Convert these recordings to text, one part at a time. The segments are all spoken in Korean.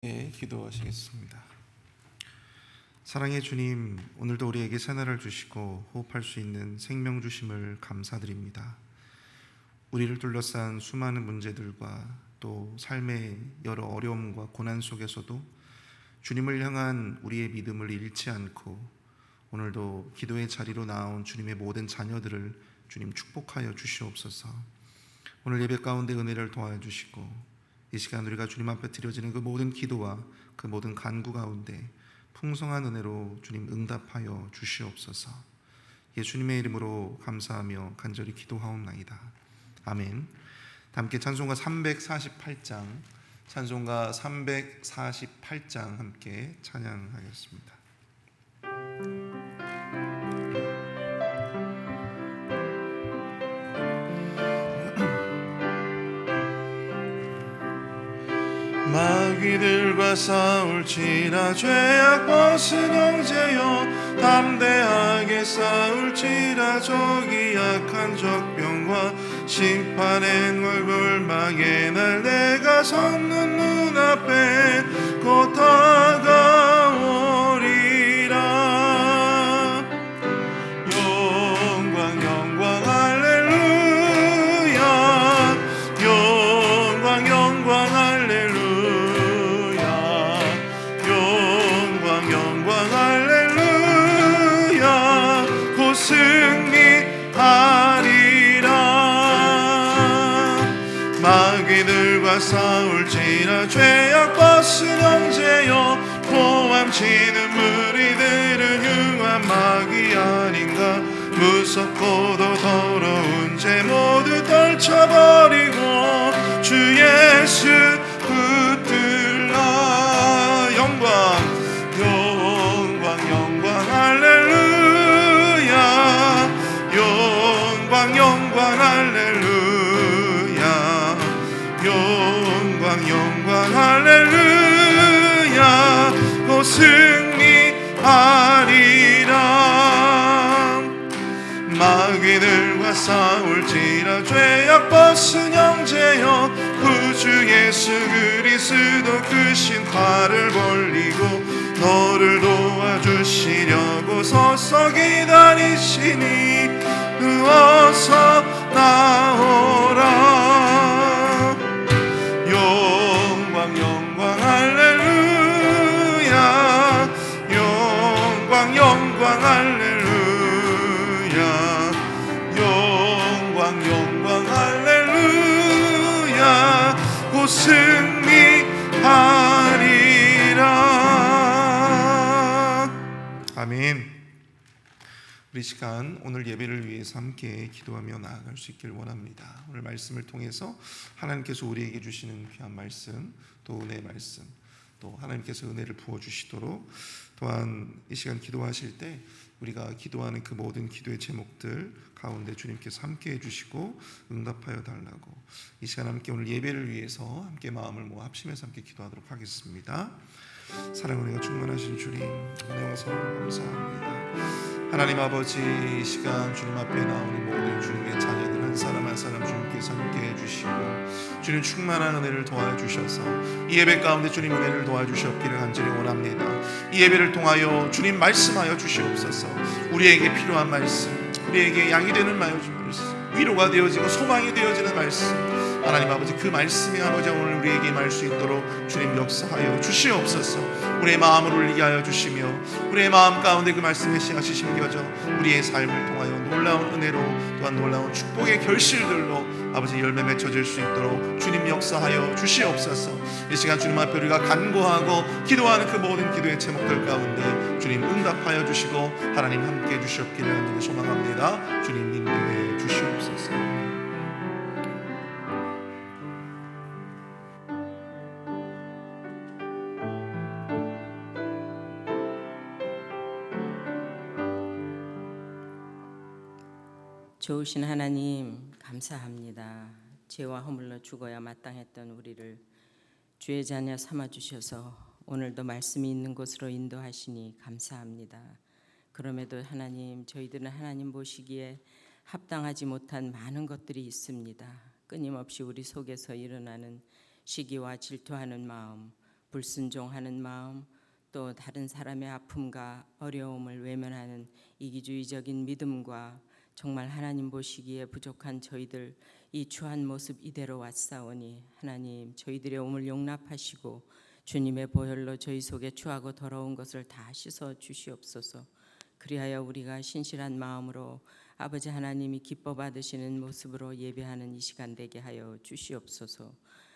기도하시겠습니다. 사랑의 주님, 오늘도 우리에게 새날을 주시고 호흡할 수 있는 생명 주심을 감사드립니다. 우리를 둘러싼 수많은 문제들과 또 삶의 여러 어려움과 고난 속에서도 주님을 향한 우리의 믿음을 잃지 않고 오늘도 기도의 자리로 나온 주님의 모든 자녀들을 주님 축복하여 주시옵소서. 오늘 예배 가운데 은혜를 도와주시고 이 시간 우리가 주님 앞에 드려지는 그 모든 기도와 그 모든 간구 가운데 풍성한 은혜로 주님 응답하여 주시옵소서. 예수님의 이름으로 감사하며 간절히 기도하옵나이다. 아멘. 함께 찬송가 348장 함께 찬양하겠습니다. 마귀들과 싸울지라 죄악 벗은 형제여, 담대하게 싸울지라 적이 약한 적병과 심판의 얼굴망의 날 내가 섰는 눈앞에 곧 다가오리라. 영광 영광 할렐루야, 영광 영광 할렐루야, 승리하리라. 마귀들과 싸울지라 죄악 벗은 형제여, 포함치는 무리들은 흉한 마귀 아닌가. 무섭고도 더러운 죄 모두 떨쳐버리고 주 예수 붙들라. 영광 영광 영광 할렐루야, 영광 영광 할렐루야, 영광 영광 할렐루야, 곧 승리하리라. 마귀들과 싸울지라 죄악 벗은 형제여, 구주 예수 그리스도 그 신발을 벌리고 너를 도와주시려고 서서 기다리시니 어서 나오라. 영광 영광 할렐루야, 영광 영광 할렐루야, 영광 영광 할렐루야, 곧 승리하리라. 아멘. 우리 시간 오늘 예배를 위해서 함께 기도하며 나아갈 수 있기를 원합니다. 오늘 말씀을 통해서 하나님께서 우리에게 주시는 귀한 말씀, 또 은혜의 말씀, 또 하나님께서 은혜를 부어주시도록, 또한 이 시간 기도하실 때 우리가 기도하는 그 모든 기도의 제목들 가운데 주님께서 함께 해주시고 응답하여 달라고, 이 시간 함께 오늘 예배를 위해서 함께 마음을 모아 합심해서 함께 기도하도록 하겠습니다. 사랑 은혜가 충만하신 주님, 은혜와 사랑 감사합니다. 하나님 아버지, 이 시간 주님 앞에 나오는 모든 주님의 자녀들 한 사람 한 사람 주님께서 함께 해주시고 주님 충만한 은혜를 도와주셔서 이 예배 가운데 주님 은혜를 도와주셨기를 간절히 원합니다. 이 예배를 통하여 주님 말씀하여 주시옵소서. 우리에게 필요한 말씀, 우리에게 양이 되는 말씀, 위로가 되어지고 소망이 되어지는 말씀, 하나님 아버지 그 말씀이 아버지 오늘 우리에게 임할 수 있도록 주님 역사하여 주시옵소서. 우리의 마음을 울리게 하여 주시며 우리의 마음 가운데 그 말씀의 씨앗이 심겨져 우리의 삶을 통하여 놀라운 은혜로, 또한 놀라운 축복의 결실들로 아버지 열매 맺혀질 수 있도록 주님 역사하여 주시옵소서. 이 시간 주님 앞에 우리가 간구하고 기도하는 그 모든 기도의 제목들 가운데 주님 응답하여 주시고 하나님 함께 해주셨기를 하나님 소망합니다. 주님 인도해 주시옵소서. 좋으신 하나님 감사합니다. 죄와 허물로 죽어야 마땅했던 우리를 주의 자녀 삼아주셔서 오늘도 말씀이 있는 곳으로 인도하시니 감사합니다. 그럼에도 하나님, 저희들은 하나님 보시기에 합당하지 못한 많은 것들이 있습니다. 끊임없이 우리 속에서 일어나는 시기와 질투하는 마음, 불순종하는 마음, 또 다른 사람의 아픔과 어려움을 외면하는 이기주의적인 믿음과 정말 하나님 보시기에 부족한 저희들 이 추한 모습 이대로 왔사오니 하나님 저희들의 오물 용납하시고 주님의 보혈로 저희 속에 추하고 더러운 것을 다 씻어 주시옵소서. 그리하여 우리가 신실한 마음으로 아버지 하나님이 기뻐 받으시는 모습으로 예배하는 이 시간 되게 하여 주시옵소서.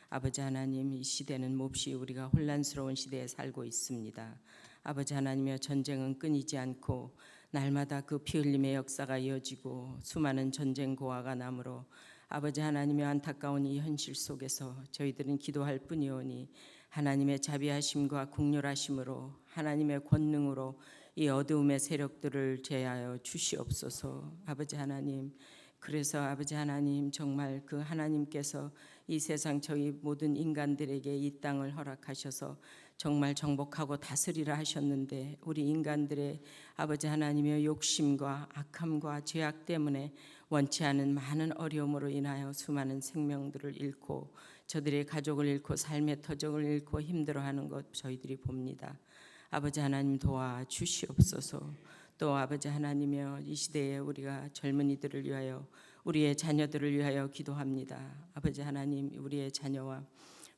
아버지 하나님, 이 시대는 몹시 우리가 혼란스러운 시대에 살고 있습니다. 아버지 하나님이여, 전쟁은 끊이지 않고 날마다 그 피 흘림의 역사가 이어지고 수많은 전쟁 고아가 남으로 아버지 하나님의 안타까운 이 현실 속에서 저희들은 기도할 뿐이오니 하나님의 자비하심과 긍휼하심으로 하나님의 권능으로 이 어두움의 세력들을 제하여 주시옵소서. 아버지 하나님, 그래서 아버지 하나님 정말 그 하나님께서 이 세상 저희 모든 인간들에게 이 땅을 허락하셔서 정말 정복하고 다스리라 하셨는데 우리 인간들의 아버지 하나님의 욕심과 악함과 죄악 때문에 원치 않은 많은 어려움으로 인하여 수많은 생명들을 잃고 저들의 가족을 잃고 삶의 터전을 잃고 힘들어하는 것 저희들이 봅니다. 아버지 하나님 도와 주시옵소서. 또 아버지 하나님이여, 이 시대에 우리가 젊은이들을 위하여 우리의 자녀들을 위하여 기도합니다. 아버지 하나님, 우리의 자녀와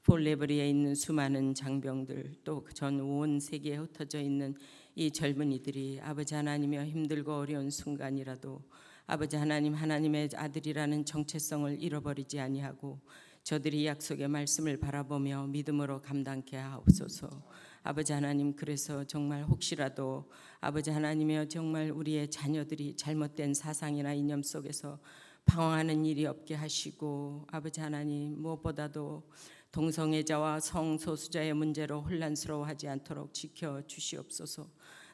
폴레버리에 있는 수많은 장병들, 또 전 온 세계에 흩어져 있는 이 젊은이들이 아버지 하나님이여 힘들고 어려운 순간이라도 아버지 하나님, 하나님의 아들이라는 정체성을 잃어버리지 아니하고 저들이 약속의 말씀을 바라보며 믿음으로 감당케 하옵소서. 아버지 하나님, 그래서 정말 혹시라도 아버지 하나님이여 정말 우리의 자녀들이 잘못된 사상이나 이념 속에서 방황하는 일이 없게 하시고 아버지 하나님, 무엇보다도 동성애자와 성소수자의 문제로 혼란스러워하지 않도록 지켜주시옵소서.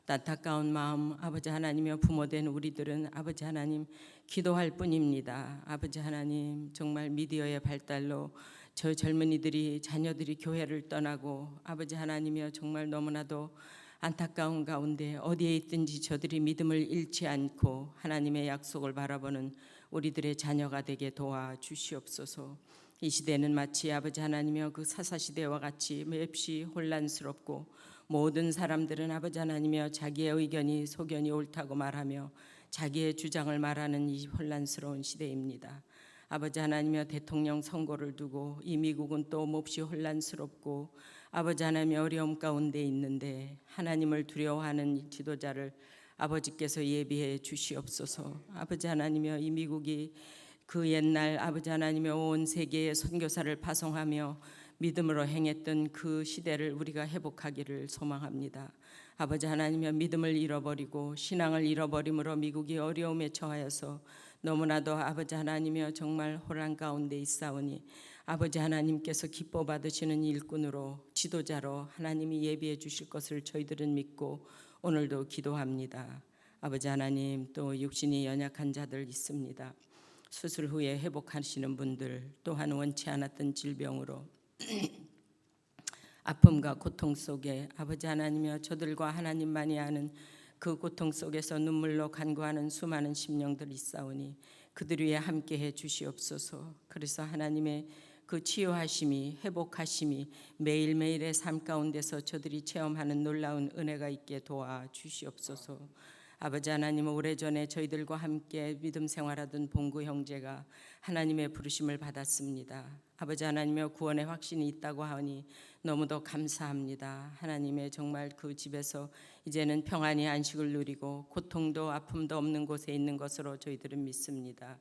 안타까운 마음, 아버지 하나님이여, 부모된 우리들은 아버지 하나님 기도할 뿐입니다. 아버지 하나님, 정말 미디어의 발달로 저 젊은이들이 자녀들이 교회를 떠나고 아버지 하나님이여 정말 너무나도 안타까운 가운데 어디에 있든지 저들이 믿음을 잃지 않고 하나님의 약속을 바라보는 우리들의 자녀가 되게 도와주시옵소서. 이 시대는 마치 아버지 하나님이여 그 사사시대와 같이 몹시 혼란스럽고 모든 사람들은 아버지 하나님이여 자기의 의견이 소견이 옳다고 말하며 자기의 주장을 말하는 이 혼란스러운 시대입니다. 아버지 하나님이여, 대통령 선거를 두고 이 미국은 또 몹시 혼란스럽고 아버지 하나님의 어려움 가운데 있는데 하나님을 두려워하는 지도자를 아버지께서 예비해 주시옵소서. 아버지 하나님이여, 이 미국이 그 옛날 아버지 하나님의 온 세계에 선교사를 파송하며 믿음으로 행했던 그 시대를 우리가 회복하기를 소망합니다. 아버지 하나님이여, 믿음을 잃어버리고 신앙을 잃어버림으로 미국이 어려움에 처하여서 너무나도 아버지 하나님이여 정말 혼란 가운데 있사오니 아버지 하나님께서 기뻐 받으시는 일꾼으로 지도자로 하나님이 예비해 주실 것을 저희들은 믿고 오늘도 기도합니다. 아버지 하나님, 또 육신이 연약한 자들 있습니다. 수술 후에 회복하시는 분들, 또한 원치 않았던 질병으로 아픔과 고통 속에 아버지 하나님이여 저들과 하나님만이 아는 그 고통 속에서 눈물로 간구하는 수많은 심령들이 있사오니 그들 위에 함께해 주시옵소서. 그래서 하나님의 그 치유하심이, 회복하심이 매일매일의 삶 가운데서 저들이 체험하는 놀라운 은혜가 있게 도와 주시옵소서. 아버지 하나님, 오래전에 저희들과 함께 믿음 생활하던 봉구 형제가 하나님의 부르심을 받았습니다. 아버지 하나님의 구원의 확신이 있다고 하니 너무도 감사합니다. 하나님의 정말 그 집에서 이제는 평안히 안식을 누리고 고통도 아픔도 없는 곳에 있는 것으로 저희들은 믿습니다.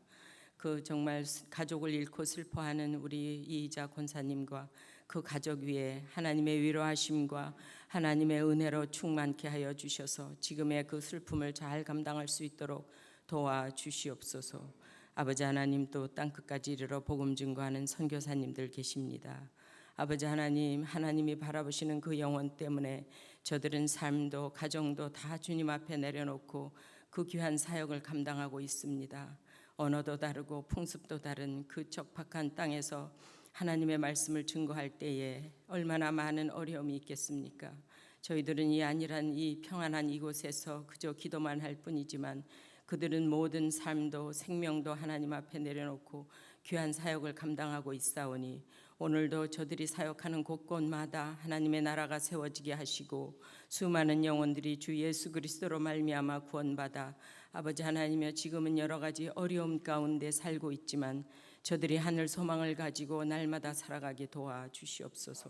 그 정말 가족을 잃고 슬퍼하는 우리 이희자 권사님과 그 가족 위에 하나님의 위로하심과 하나님의 은혜로 충만케 하여 주셔서 지금의 그 슬픔을 잘 감당할 수 있도록 도와주시옵소서. 아버지 하나님, 또 땅끝까지 이르러 복음 증거하는 선교사님들 계십니다. 아버지 하나님, 하나님이 바라보시는 그 영혼 때문에 저들은 삶도 가정도 다 주님 앞에 내려놓고 그 귀한 사역을 감당하고 있습니다. 언어도 다르고 풍습도 다른 그 척박한 땅에서 하나님의 말씀을 증거할 때에 얼마나 많은 어려움이 있겠습니까? 저희들은 이 안일한 이 평안한 이곳에서 그저 기도만 할 뿐이지만 그들은 모든 삶도 생명도 하나님 앞에 내려놓고 귀한 사역을 감당하고 있사오니 오늘도 저들이 사역하는 곳곳마다 하나님의 나라가 세워지게 하시고 수많은 영혼들이 주 예수 그리스도로 말미암아 구원받아 아버지 하나님이여 지금은 여러 가지 어려움 가운데 살고 있지만 저들이 하늘 소망을 가지고 날마다 살아가게 도와주시옵소서.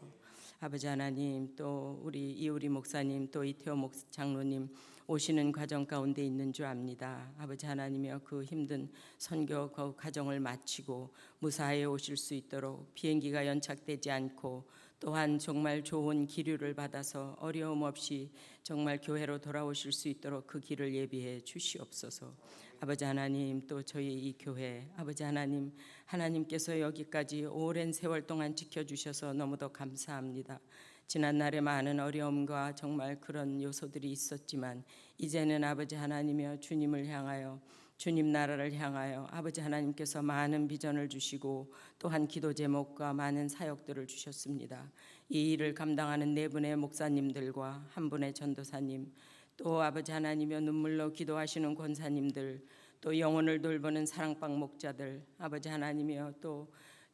아버지 하나님, 또 우리 이우리 목사님, 또 이태호 장로님 오시는 과정 가운데 있는 줄 압니다. 아버지 하나님이여 그 힘든 선교 그 과정을 마치고 무사히 오실 수 있도록 비행기가 연착되지 않고 또한 정말 좋은 기류를 받아서 어려움 없이 정말 교회로 돌아오실 수 있도록 그 길을 예비해 주시옵소서. 아버지 하나님, 또 저희 이 교회 아버지 하나님, 하나님께서 여기까지 오랜 세월 동안 지켜주셔서 너무도 감사합니다. 지난날에 많은 어려움과 정말 그런 요소들이 있었지만 이제는 아버지 하나님이여 주님을 향하여 주님 나라를 향하여 아버지 하나님께서 많은 비전을 주시고 또한 기도 제목과 많은 사역들을 주셨습니다. 이 일을 감당하는 네 분의 목사님들과 한 분의 전도사님, 또 아버지 하나님이여 눈물로 기도하시는 권사님들, 또 영혼을 돌보는 사랑방 목자들, 아버지 하나님이여 또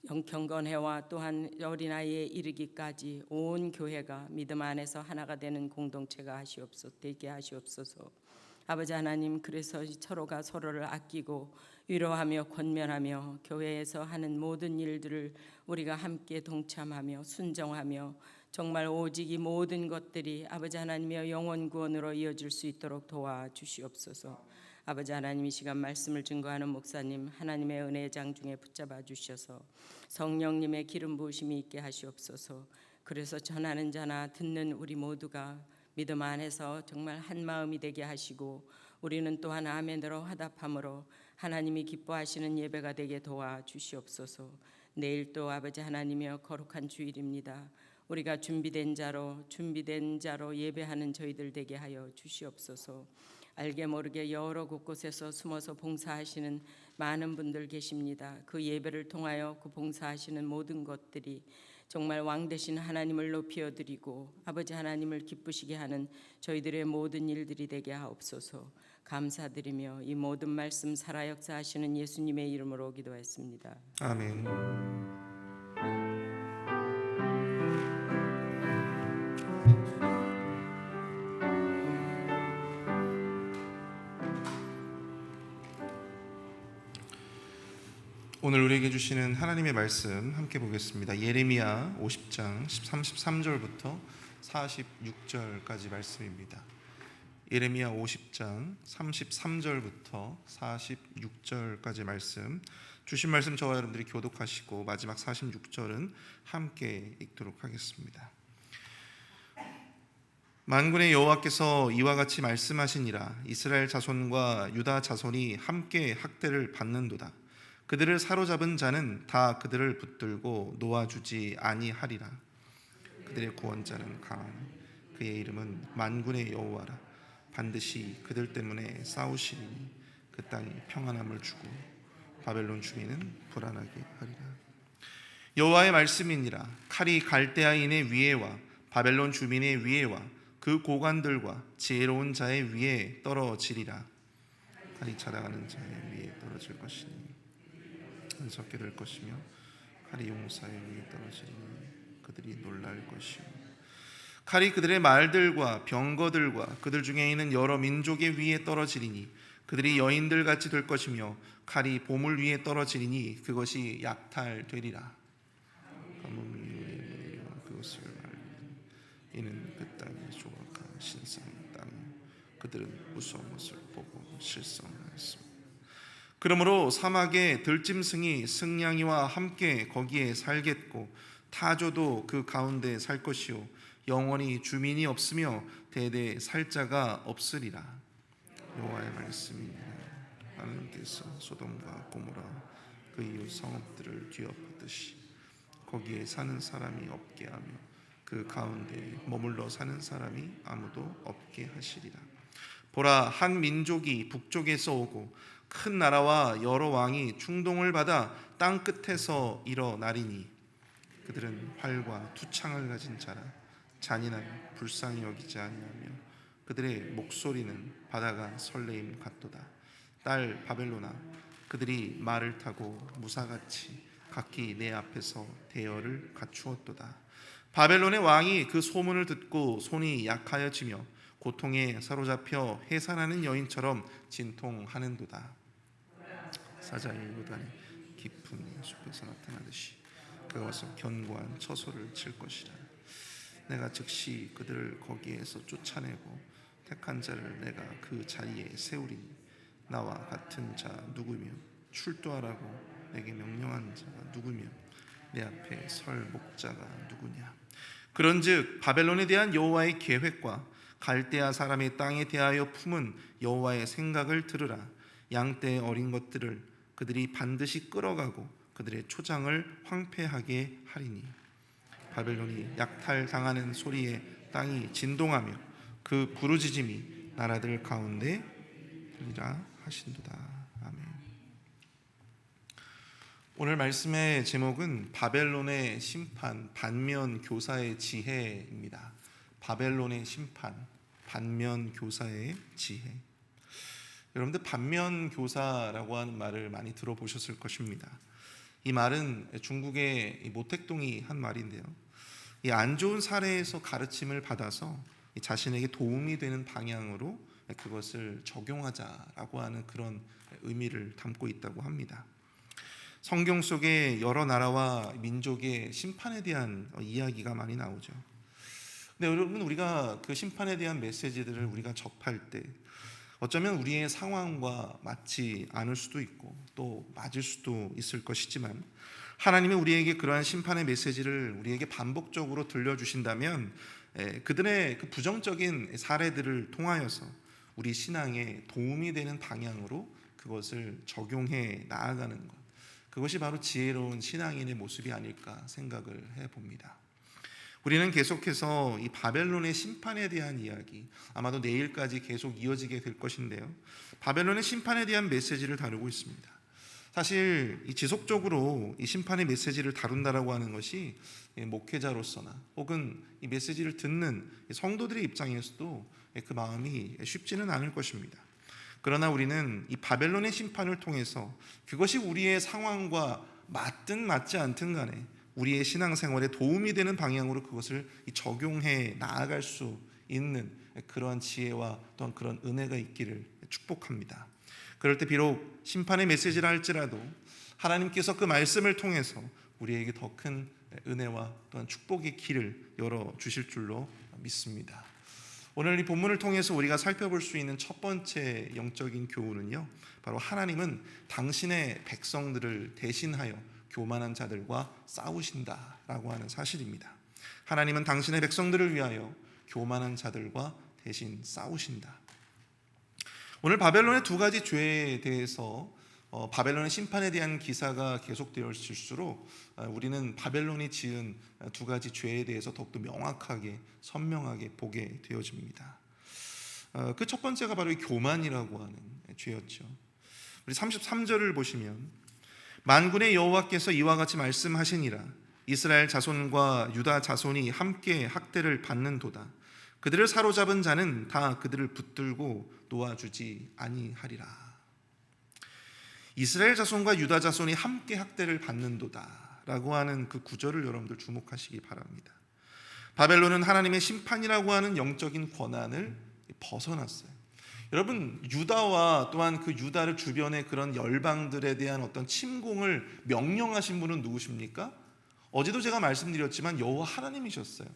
경건회와 또한 어린아이에 이르기까지 온 교회가 믿음 안에서 하나가 되는 공동체가 되게 하시옵소서. 아버지 하나님, 그래서 서로가 서로를 아끼고 위로하며 권면하며 교회에서 하는 모든 일들을 우리가 함께 동참하며 순정하며 정말 오직 이 모든 것들이 아버지 하나님의 영혼 구원으로 이어질 수 있도록 도와주시옵소서. 아버지 하나님, 이 시간 말씀을 증거하는 목사님 하나님의 은혜의 장중에 붙잡아 주셔서 성령님의 기름 부으심이 있게 하시옵소서. 그래서 전하는 자나 듣는 우리 모두가 믿음 안에서 정말 한 마음이 되게 하시고 우리는 또한 아멘으로 화답함으로 하나님이 기뻐하시는 예배가 되게 도와주시옵소서. 내일 또 아버지 하나님이여 거룩한 주일입니다. 우리가 준비된 자로 예배하는 저희들 되게 하여 주시옵소서. 알게 모르게 여러 곳곳에서 숨어서 봉사하시는 많은 분들 계십니다. 그 예배를 통하여 그 봉사하시는 모든 것들이 정말 왕 되신 하나님을 높여드리고 아버지 하나님을 기쁘시게 하는 저희들의 모든 일들이 되게 하옵소서. 감사드리며 이 모든 말씀 살아 역사하시는 예수님의 이름으로 기도했습니다. 아멘. 오늘 우리에게 주시는 하나님의 말씀 함께 보겠습니다. 예레미야 50장 33절부터 46절까지 말씀입니다. 예레미야 50장 33절부터 46절까지 말씀, 주신 말씀 저와 여러분들이 교독하시고 마지막 46절은 함께 읽도록 하겠습니다. 만군의 여호와께서 이와 같이 말씀하시니라. 이스라엘 자손과 유다 자손이 함께 학대를 받는도다. 그들을 사로잡은 자는 다 그들을 붙들고 놓아주지 아니하리라. 그들의 구원자는 강하니 그의 이름은 만군의 여호와라. 반드시 그들 때문에 싸우시리니 그 땅이 평안함을 주고 바벨론 주민은 불안하게 하리라. 여호와의 말씀이니라. 칼이 갈대아인의 위에와 바벨론 주민의 위에와 그 고관들과 지혜로운 자의 위에 떨어지리라. 칼이 찾아가는 자의 위에 떨어질 것이니 은석게 될 것이며 칼이 용사의 위에 떨어지리니 그들이 놀랄 것이요 칼이 그들의 말들과 병거들과 그들 중에 있는 여러 민족의 위에 떨어지리니 그들이 여인들 같이 될 것이며 칼이 보물 위에 떨어지리니 그것이 약탈되리라. 가뭄이 위에 그것을 알리니 이는 그 땅이 조각한 신성의 땅이요 그들은 무서운 것을 보고 실성하였습니다. 그러므로 사막의 들짐승이 승냥이와 함께 거기에 살겠고 타조도 그 가운데 살 것이요 영원히 주민이 없으며 대대 살 자가 없으리라. 여호와의 말씀이니라. 하나님께서 소돔과 고모라 그 이웃 성읍들을 뒤엎듯이 거기에 사는 사람이 없게 하며 그 가운데 머물러 사는 사람이 아무도 없게 하시리라. 보라, 한 민족이 북쪽에서 오고 큰 나라와 여러 왕이 충동을 받아 땅 끝에서 일어나리니 그들은 활과 투창을 가진 자라. 잔인하며 불쌍히 여기지 아니하며 그들의 목소리는 바다가 설레임 같도다. 딸 바벨로나, 그들이 말을 타고 무사같이 각기 내 앞에서 대열을 갖추었도다. 바벨론의 왕이 그 소문을 듣고 손이 약하여지며 고통에 사로잡혀 해산하는 여인처럼 진통하는도다. 사자의 요단의 깊은 숲에서 나타나듯이 그가 와서 견고한 처소를 칠 것이라. 내가 즉시 그들을 거기에서 쫓아내고 택한 자를 내가 그 자리에 세우리니 나와 같은 자 누구며 출두하라고 내게 명령한 자가 누구며 내 앞에 설 목자가 누구냐. 그런즉 바벨론에 대한 여호와의 계획과 갈대아 사람의 땅에 대하여 품은 여호와의 생각을 들으라. 양떼의 어린 것들을 그들이 반드시 끌어가고 그들의 초장을 황폐하게 하리니 바벨론이 약탈당하는 소리에 땅이 진동하며 그 부르짖음이 나라들 가운데 들리라 하신도다. 아멘. 오늘 말씀의 제목은 바벨론의 심판, 반면 교사의 지혜입니다. 바벨론의 심판, 반면 교사의 지혜. 여러분들 반면 교사라고 하는 말을 많이 들어보셨을 것입니다. 이 말은 중국의 모택동이 한 말인데요. 이 안 좋은 사례에서 가르침을 받아서 자신에게 도움이 되는 방향으로 그것을 적용하자라고 하는 그런 의미를 담고 있다고 합니다. 성경 속에 여러 나라와 민족의 심판에 대한 이야기가 많이 나오죠. 근데 여러분, 우리가 그 심판에 대한 메시지들을 우리가 접할 때 어쩌면 우리의 상황과 맞지 않을 수도 있고 또 맞을 수도 있을 것이지만, 하나님이 우리에게 그러한 심판의 메시지를 우리에게 반복적으로 들려주신다면 그들의 그 부정적인 사례들을 통하여서 우리 신앙에 도움이 되는 방향으로 그것을 적용해 나아가는 것, 그것이 바로 지혜로운 신앙인의 모습이 아닐까 생각을 해봅니다. 우리는 계속해서 이 바벨론의 심판에 대한 이야기, 아마도 내일까지 계속 이어지게 될 것인데요, 바벨론의 심판에 대한 메시지를 다루고 있습니다. 사실 이 지속적으로 이 심판의 메시지를 다룬다라고 하는 것이 목회자로서나 혹은 이 메시지를 듣는 성도들의 입장에서도 그 마음이 쉽지는 않을 것입니다. 그러나 우리는 이 바벨론의 심판을 통해서 그것이 우리의 상황과 맞든 맞지 않든 간에 우리의 신앙생활에 도움이 되는 방향으로 그것을 적용해 나아갈 수 있는 그러한 지혜와 또한 그런 은혜가 있기를 축복합니다. 그럴 때 비록 심판의 메시지라 할지라도 하나님께서 그 말씀을 통해서 우리에게 더 큰 은혜와 또한 축복의 길을 열어주실 줄로 믿습니다. 오늘 이 본문을 통해서 우리가 살펴볼 수 있는 첫 번째 영적인 교훈은요, 바로 하나님은 당신의 백성들을 대신하여 교만한 자들과 싸우신다라고 하는 사실입니다. 하나님은 당신의 백성들을 위하여 교만한 자들과 대신 싸우신다. 오늘 바벨론의 두 가지 죄에 대해서 바벨론의 심판에 대한 기사가 계속되어질수록 우리는 바벨론이 지은 두 가지 죄에 대해서 더욱더 명확하게 선명하게 보게 되어집니다. 그 첫 번째가 바로 이 교만이라고 하는 죄였죠. 우리 33절을 보시면 만군의 여호와께서 이와 같이 말씀하시니라. 이스라엘 자손과 유다 자손이 함께 학대를 받는도다. 그들을 사로잡은 자는 다 그들을 붙들고 놓아주지 아니하리라. 이스라엘 자손과 유다 자손이 함께 학대를 받는도다 라고 하는 그 구절을 여러분들 주목하시기 바랍니다. 바벨론은 하나님의 심판이라고 하는 영적인 권한을 벗어났어요. 여러분, 유다와 또한 그 유다를 주변의 그런 열방들에 대한 어떤 침공을 명령하신 분은 누구십니까? 어제도 제가 말씀드렸지만 여호와 하나님이셨어요.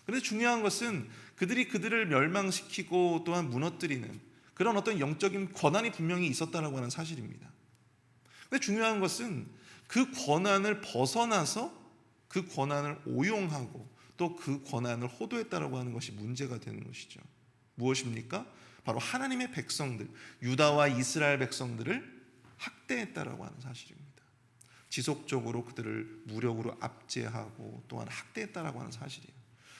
그런데 중요한 것은 그들이 그들을 멸망시키고 또한 무너뜨리는 그런 어떤 영적인 권한이 분명히 있었다라고 하는 사실입니다. 근데 중요한 것은 그 권한을 벗어나서 그 권한을 오용하고 또 그 권한을 호도했다라고 하는 것이 문제가 되는 것이죠. 무엇입니까? 바로 하나님의 백성들, 유다와 이스라엘 백성들을 학대했다라고 하는 사실입니다. 지속적으로 그들을 무력으로 압제하고 또한 학대했다라고 하는 사실이에요.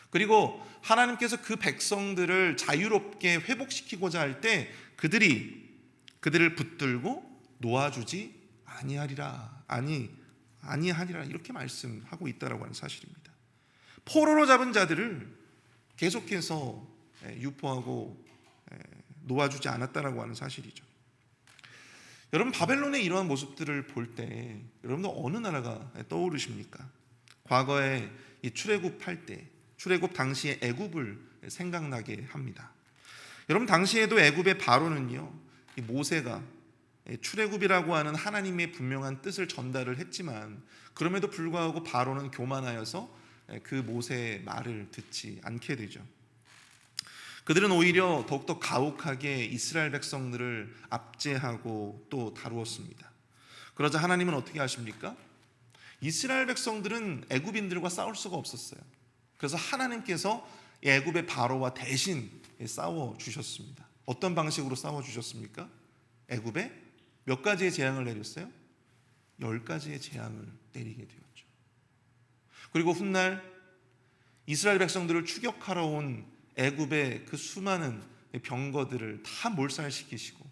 그리고 하나님께서 그 백성들을 자유롭게 회복시키고자 할 때 그들을 붙들고 놓아주지 아니하리라 이렇게 말씀하고 있다라고 하는 사실입니다. 포로로 잡은 자들을 계속해서 유포하고 놓아주지 않았다라고 하는 사실이죠. 여러분, 바벨론의 이러한 모습들을 볼 때 여러분들 어느 나라가 떠오르십니까? 과거에 이 출애굽할 때, 출애굽 당시의 애굽을 생각나게 합니다. 여러분, 당시에도 애굽의 바로는요, 이 모세가 출애굽이라고 하는 하나님의 분명한 뜻을 전달을 했지만 그럼에도 불구하고 바로는 교만하여서 그 모세의 말을 듣지 않게 되죠. 그들은 오히려 더욱더 가혹하게 이스라엘 백성들을 압제하고 또 다루었습니다. 그러자 하나님은 어떻게 하십니까? 이스라엘 백성들은 애굽인들과 싸울 수가 없었어요. 그래서 하나님께서 애굽의 바로와 대신 싸워 주셨습니다. 어떤 방식으로 싸워 주셨습니까? 애굽에 몇 가지의 재앙을 내렸어요? 10가지의 재앙을 내리게 되었죠. 그리고 훗날 이스라엘 백성들을 추격하러 온 애굽의 그 수많은 병거들을 다 몰살시키시고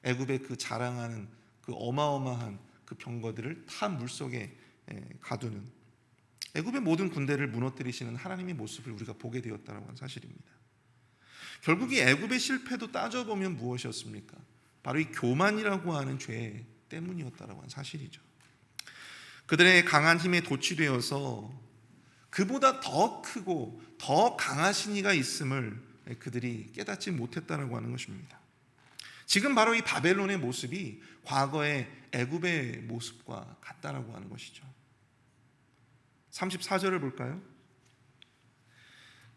애굽의 그 자랑하는 그 어마어마한 그 병거들을 다 물속에 가두는 애굽의 모든 군대를 무너뜨리시는 하나님의 모습을 우리가 보게 되었다는 사실입니다. 결국 이 애굽의 실패도 따져보면 무엇이었습니까? 바로 이 교만이라고 하는 죄 때문이었다는 사실이죠. 그들의 강한 힘에 도취되어서 그보다 더 크고 더 강하신 이가 있음을 그들이 깨닫지 못했다는 것입니다. 지금 바로 이 바벨론의 모습이 과거의 애굽의 모습과 같다라고 하는 것이죠. 34절을 볼까요?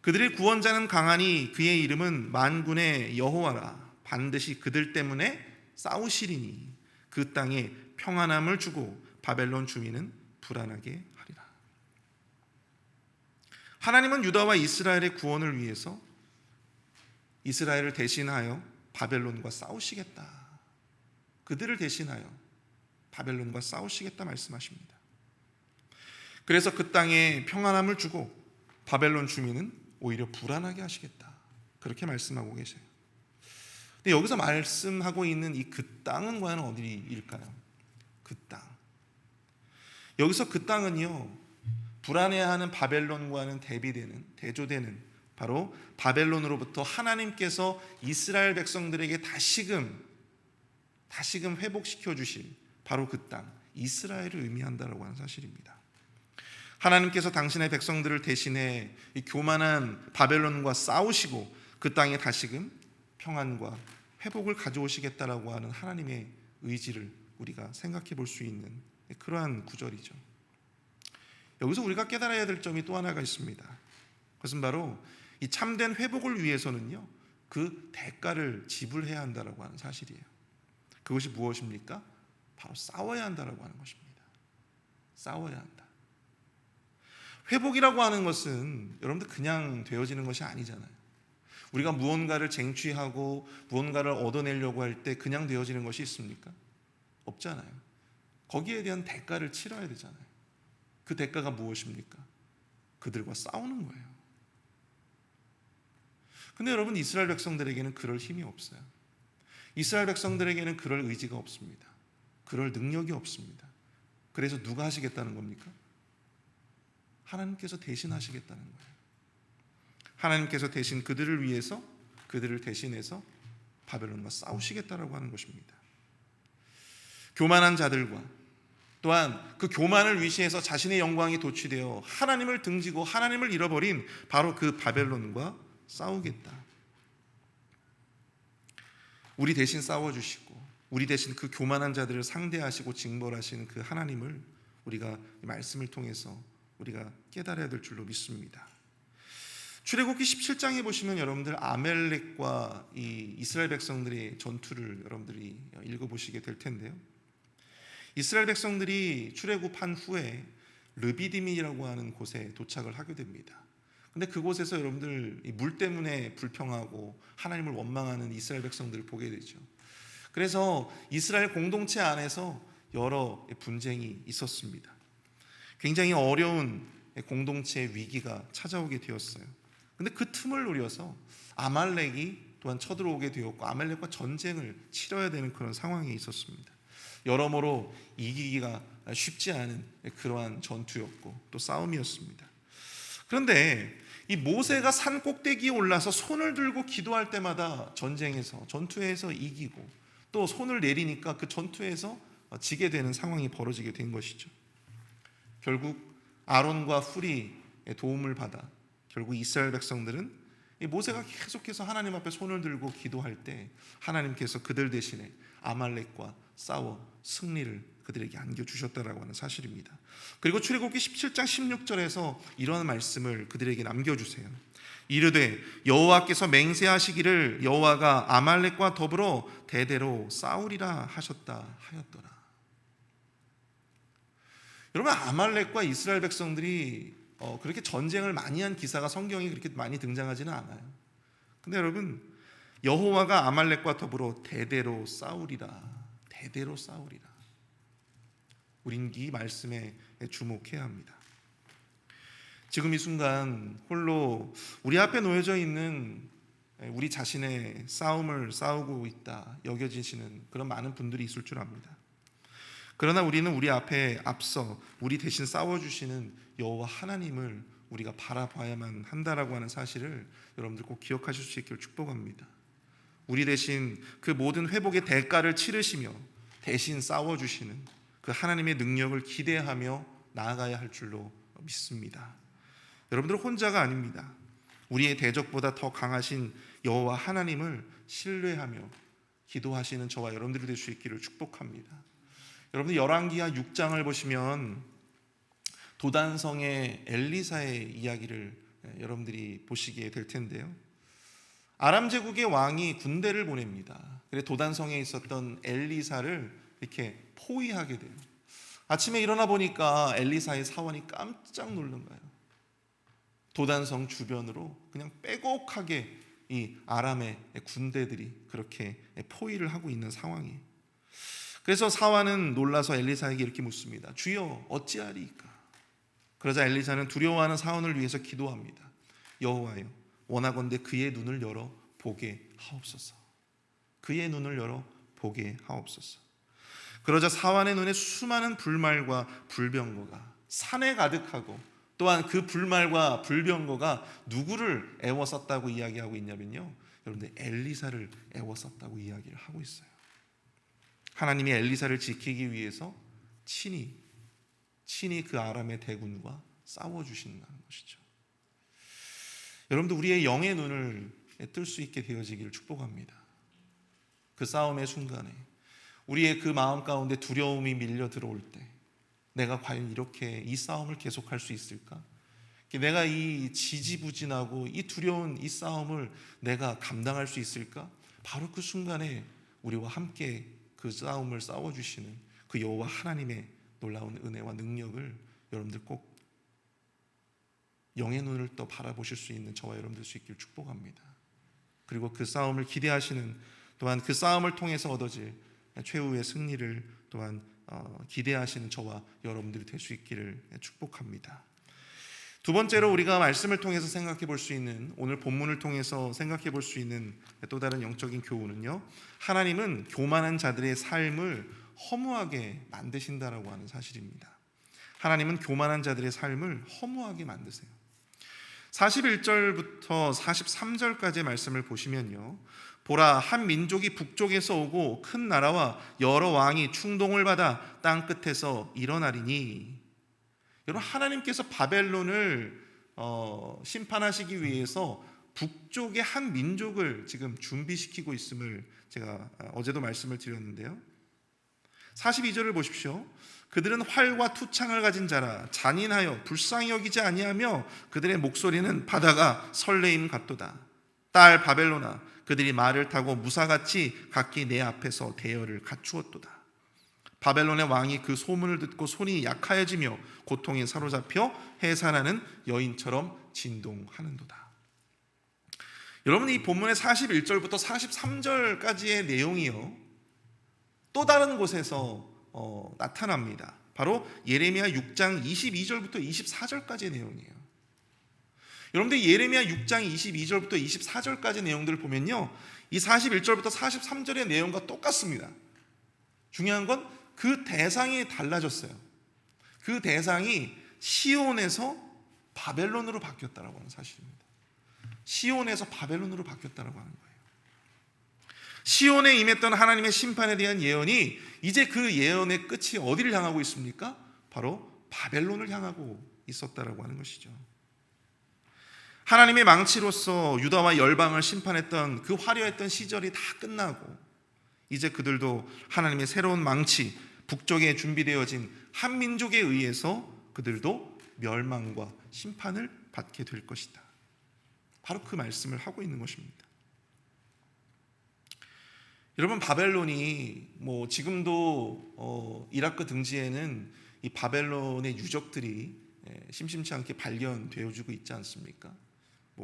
그들의 구원자는 강하니 그의 이름은 만군의 여호와라. 반드시 그들 때문에 싸우시리니 그 땅에 평안함을 주고 바벨론 주민은 불안하게 하리라. 하나님은 유다와 이스라엘의 구원을 위해서 이스라엘을 대신하여 바벨론과 싸우시겠다. 그들을 대신하여 바벨론과 싸우시겠다 말씀하십니다. 그래서 그 땅에 평안함을 주고 바벨론 주민은 오히려 불안하게 하시겠다. 그렇게 말씀하고 계세요. 근데 여기서 말씀하고 있는 이 그 땅은 과연 어디일까요? 그 땅. 여기서 그 땅은요, 불안해하는 바벨론과는 대조되는 바로 바벨론으로부터 하나님께서 이스라엘 백성들에게 다시금 회복시켜 주실 바로 그 땅, 이스라엘을 의미한다라고 하는 사실입니다. 하나님께서 당신의 백성들을 대신해 이 교만한 바벨론과 싸우시고 그 땅에 다시금 평안과 회복을 가져오시겠다라고 하는 하나님의 의지를 우리가 생각해 볼 수 있는 그러한 구절이죠. 여기서 우리가 깨달아야 될 점이 또 하나가 있습니다. 그것은 바로 이 참된 회복을 위해서는요, 그 대가를 지불해야 한다라고 하는 사실이에요. 그것이 무엇입니까? 바로 싸워야 한다라고 하는 것입니다. 싸워야 한다. 회복이라고 하는 것은 여러분들 그냥 되어지는 것이 아니잖아요. 우리가 무언가를 쟁취하고 무언가를 얻어내려고 할 때 그냥 되어지는 것이 있습니까? 없잖아요. 거기에 대한 대가를 치러야 되잖아요. 그 대가가 무엇입니까? 그들과 싸우는 거예요. 근데 여러분, 이스라엘 백성들에게는 그럴 힘이 없어요. 이스라엘 백성들에게는 그럴 의지가 없습니다. 그럴 능력이 없습니다. 그래서 누가 하시겠다는 겁니까? 하나님께서 대신 하시겠다는 거예요. 하나님께서 대신 그들을 위해서, 그들을 대신해서 바벨론과 싸우시겠다라고 하는 것입니다. 교만한 자들과 또한 그 교만을 위시해서 자신의 영광이 도취되어 하나님을 등지고 하나님을 잃어버린 바로 그 바벨론과 싸우겠다. 우리 대신 싸워주시고 우리 대신 그 교만한 자들을 상대하시고 징벌하시는 그 하나님을 우리가 말씀을 통해서 우리가 깨달아야 될 줄로 믿습니다. 출애굽기 17장에 보시면 여러분들 아멜렉과 이 이스라엘 백성들의 전투를 여러분들이 읽어보시게 될 텐데요. 이스라엘 백성들이 출애굽한 후에 르비딤이라고 하는 곳에 도착을 하게 됩니다. 근데 그곳에서 여러분들 물 때문에 불평하고 하나님을 원망하는 이스라엘 백성들을 보게 되죠. 그래서 이스라엘 공동체 안에서 여러 분쟁이 있었습니다. 굉장히 어려운 공동체 위기가 찾아오게 되었어요. 근데 그 틈을 노려서 아말렉이 또한 쳐들어오게 되었고 아말렉과 전쟁을 치러야 되는 그런 상황이 있었습니다. 여러모로 이기기가 쉽지 않은 그러한 전투였고 또 싸움이었습니다. 그런데 이 모세가 산 꼭대기에 올라서 손을 들고 기도할 때마다 전쟁에서 전투에서 이기고 또 손을 내리니까 그 전투에서 지게 되는 상황이 벌어지게 된 것이죠. 결국 아론과 훌의 도움을 받아 결국 이스라엘 백성들은 이 모세가 계속해서 하나님 앞에 손을 들고 기도할 때 하나님께서 그들 대신에 아말렉과 싸워 승리를 그들에게 안겨주셨다라고 하는 사실입니다. 그리고 출애굽기 17장 16절에서 이런 말씀을 그들에게 남겨주세요. 이르되 여호와께서 맹세하시기를 여호와가 아말렉과 더불어 대대로 싸우리라 하셨다 하였더라. 여러분, 아말렉과 이스라엘 백성들이 그렇게 전쟁을 많이 한 기사가 성경에 그렇게 많이 등장하지는 않아요. 근데 여러분, 여호와가 아말렉과 더불어 대대로 싸우리라, 대대로 싸우리라. 우린 이 말씀에 주목해야 합니다. 지금 이 순간 홀로 우리 앞에 놓여져 있는 우리 자신의 싸움을 싸우고 있다 여겨지시는 그런 많은 분들이 있을 줄 압니다. 그러나 우리는 우리 앞에 앞서 우리 대신 싸워주시는 여호와 하나님을 우리가 바라봐야만 한다라고 하는 사실을 여러분들 꼭 기억하실 수 있기를 축복합니다. 우리 대신 그 모든 회복의 대가를 치르시며 대신 싸워주시는 그 하나님의 능력을 기대하며 나아가야 할 줄로 믿습니다. 여러분들 혼자가 아닙니다. 우리의 대적보다 더 강하신 여호와 하나님을 신뢰하며 기도하시는 저와 여러분들이 될 수 있기를 축복합니다. 여러분들 열왕기하 6장을 보시면 도단성의 엘리사의 이야기를 여러분들이 보시게 될 텐데요. 아람 제국의 왕이 군대를 보냅니다. 그래서 도단성에 있었던 엘리사를 이렇게 포위하게 돼요. 아침에 일어나 보니까 엘리사의 사원이 깜짝 놀란 거예요. 도단성 주변으로 그냥 빼곡하게 이 아람의 군대들이 그렇게 포위를 하고 있는 상황이에요. 그래서 사환은 놀라서 엘리사에게 이렇게 묻습니다. 주여 어찌하리이까? 그러자 엘리사는 두려워하는 사원을 위해서 기도합니다. 여호와여, 원하건대 그의 눈을 열어 보게 하옵소서. 그의 눈을 열어 보게 하옵소서. 그러자 사환의 눈에 수많은 불말과 불병거가 산에 가득하고, 또한 그 불말과 불병거가 누구를 애워쌌다고 이야기하고 있냐면요, 여러분들 엘리사를 애워쌌다고 이야기를 하고 있어요. 하나님이 엘리사를 지키기 위해서 친히 그 아람의 대군과 싸워주신다는 것이죠. 여러분들 우리의 영의 눈을 뜰 수 있게 되어지기를 축복합니다. 그 싸움의 순간에 우리의 그 마음 가운데 두려움이 밀려 들어올 때 내가 과연 이렇게 이 싸움을 계속할 수 있을까? 내가 이 지지부진하고 이 두려운 이 싸움을 내가 감당할 수 있을까? 바로 그 순간에 우리와 함께 그 싸움을 싸워주시는 그 여호와 하나님의 놀라운 은혜와 능력을 여러분들 꼭 영의 눈을 떠 바라보실 수 있는 저와 여러분들 수 있기를 축복합니다. 그리고 그 싸움을 기대하시는, 또한 그 싸움을 통해서 얻어질 최후의 승리를 또한 기대하시는 저와 여러분들이 될 수 있기를 축복합니다. 두 번째로 우리가 말씀을 통해서 생각해 볼 수 있는, 오늘 본문을 통해서 생각해 볼 수 있는 또 다른 영적인 교훈은요, 하나님은 교만한 자들의 삶을 허무하게 만드신다라고 하는 사실입니다. 하나님은 교만한 자들의 삶을 허무하게 만드세요. 41절부터 43절까지의 말씀을 보시면요, 보라, 한 민족이 북쪽에서 오고 큰 나라와 여러 왕이 충동을 받아 땅 끝에서 일어나리니. 여러분, 하나님께서 바벨론을 심판하시기 위해서 북쪽의 한 민족을 지금 준비시키고 있음을 제가 어제도 말씀을 드렸는데요. 42절을 보십시오. 그들은 활과 투창을 가진 자라, 잔인하여 불쌍히 여기지 아니하며 그들의 목소리는 바다가 설레임 같도다. 딸 바벨론아, 그들이 말을 타고 무사같이 각기 내 앞에서 대열을 갖추었도다. 바벨론의 왕이 그 소문을 듣고 손이 약하여지며 고통에 사로잡혀 해산하는 여인처럼 진동하는도다. 여러분, 이 본문의 41절부터 43절까지의 내용이요, 또 다른 곳에서 나타납니다. 바로 예레미야 6장 22절부터 24절까지의 내용이에요. 여러분들 예레미야 6장 22절부터 24절까지 내용들을 보면요, 이 41절부터 43절의 내용과 똑같습니다. 중요한 건 그 대상이 달라졌어요. 그 대상이 시온에서 바벨론으로 바뀌었다라고 하는 사실입니다. 시온에서 바벨론으로 바뀌었다라고 하는 거예요. 시온에 임했던 하나님의 심판에 대한 예언이 이제 그 예언의 끝이 어디를 향하고 있습니까? 바로 바벨론을 향하고 있었다라고 하는 것이죠. 하나님의 망치로서 유다와 열방을 심판했던 그 화려했던 시절이 다 끝나고 이제 그들도 하나님의 새로운 망치, 북쪽에 준비되어진 한 민족에 의해서 그들도 멸망과 심판을 받게 될 것이다. 바로 그 말씀을 하고 있는 것입니다. 여러분, 바벨론이 지금도 이라크 등지에는 이 바벨론의 유적들이 심심치 않게 발견되어지고 있지 않습니까?